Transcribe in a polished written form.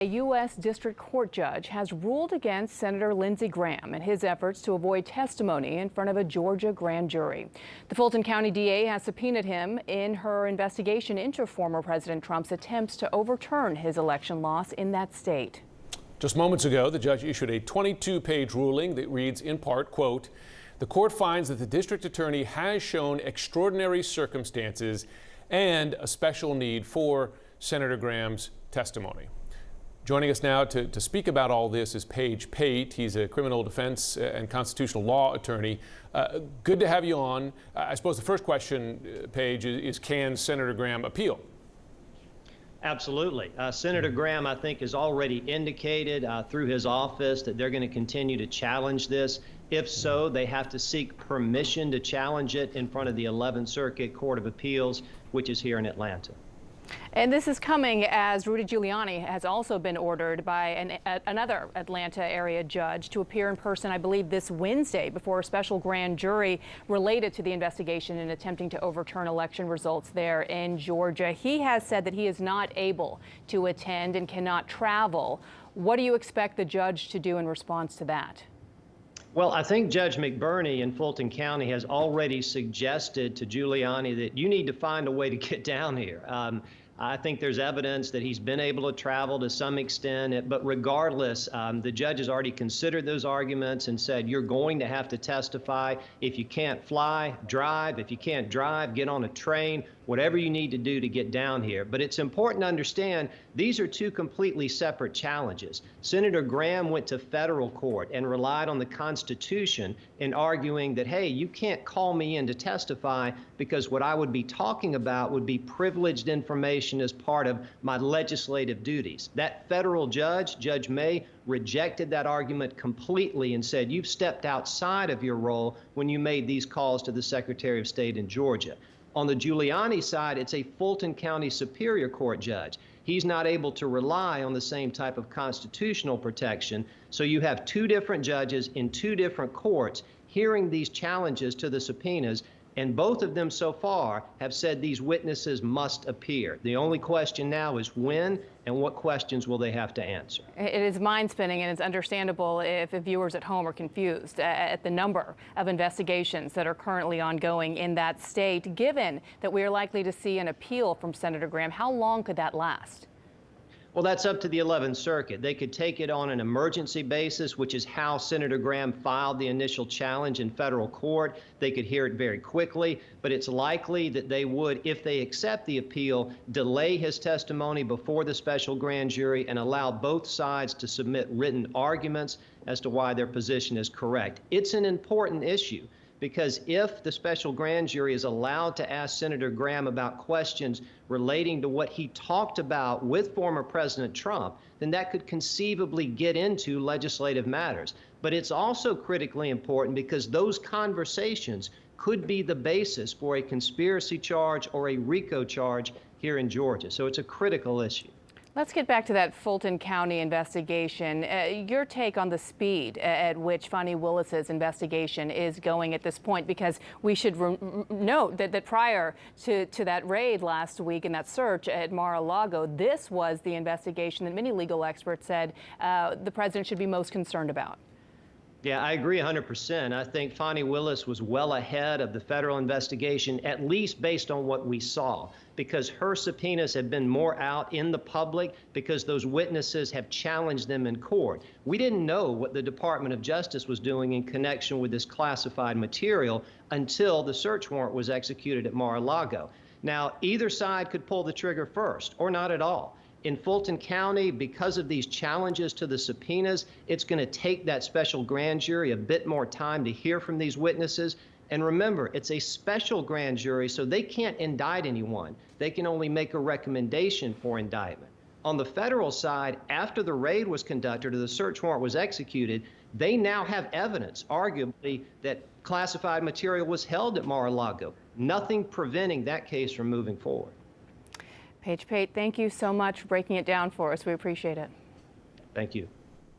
A U.S. District Court judge has ruled against Senator Lindsey Graham and his efforts to avoid testimony in front of a Georgia grand jury. The Fulton County DA has subpoenaed him in her investigation into former President Trump's attempts to overturn his election loss in that state. Just moments ago, the judge issued a 22-page ruling that reads in part, quote, "The court finds that the district attorney has shown extraordinary circumstances and a special need for Senator Graham's testimony." Joining us now to speak about all this is Paige Pate. He's a criminal defense and constitutional law attorney. Good to have you on. I suppose the first question, Paige, is can Senator Graham appeal? Absolutely. Senator Graham, I think, has already indicated through his office that they're going to continue to challenge this. If so, they have to seek permission to challenge it in front of the 11th Circuit Court of Appeals, which is here in Atlanta. And this is coming as Rudy Giuliani has also been ordered by another Atlanta area judge to appear in person, I believe, this Wednesday before a special grand jury related to the investigation in attempting to overturn election results there in Georgia. He has said that he is not able to attend and cannot travel. What do you expect the judge to do in response to that? Well, I think Judge McBurney in Fulton County has already suggested to Giuliani that you need to find a way to get down here. I think there's evidence that he's been able to travel to some extent, but regardless, the judge has already considered those arguments and said you're going to have to testify. If you can't fly, drive. If you can't drive, get on a train, whatever you need to do to get down here. But it's important to understand these are two completely separate challenges. Senator Graham went to federal court and relied on the Constitution in arguing that, hey, you can't call me in to testify because what I would be talking about would be privileged information as part of my legislative duties. That federal judge, Judge May, rejected that argument completely and said you've stepped outside of your role when you made these calls to the Secretary of State in Georgia. On the Giuliani side, it's a Fulton County Superior Court judge. He's not able to rely on the same type of constitutional protection. So you have two different judges in two different courts hearing these challenges to the subpoenas, and both of them so far have said these witnesses must appear. The only question now is when and what questions will they have to answer. It is mind-spinning, and it's understandable if viewers at home are confused at the number of investigations that are currently ongoing in that state. Given that we are likely to see an appeal from Senator Graham, how long could that last? Well, that's up to the 11th Circuit. They could take it on an emergency basis, which is how Senator Graham filed the initial challenge in federal court. They could hear it very quickly, but it's likely that they would, if they accept the appeal, delay his testimony before the special grand jury and allow both sides to submit written arguments as to why their position is correct. It's an important issue, because if the special grand jury is allowed to ask Senator Graham about questions relating to what he talked about with former President Trump, then that could conceivably get into legislative matters. But it's also critically important because those conversations could be the basis for a conspiracy charge or a RICO charge here in Georgia. So it's a critical issue. Let's get back to that Fulton County investigation. Your take on the speed at which Fani Willis's investigation is going at this point, because we should note that prior to that raid last week and that search at Mar-a-Lago, this was the investigation that many legal experts said the president should be most concerned about. Yeah, I agree 100%. I think Fani Willis was well ahead of the federal investigation, at least based on what we saw, because her subpoenas have been more out in the public because those witnesses have challenged them in court. We didn't know what the Department of Justice was doing in connection with this classified material until the search warrant was executed at Mar-a-Lago. Now, either side could pull the trigger first or not at all. In Fulton County, because of these challenges to the subpoenas, it's going to take that special grand jury a bit more time to hear from these witnesses. And remember, it's a special grand jury, so they can't indict anyone. They can only make a recommendation for indictment. On the federal side, after the raid was conducted or the search warrant was executed, they now have evidence, arguably, that classified material was held at Mar-a-Lago. Nothing preventing that case from moving forward. Paige Pate, thank you so much for breaking it down for us. We appreciate it. Thank you.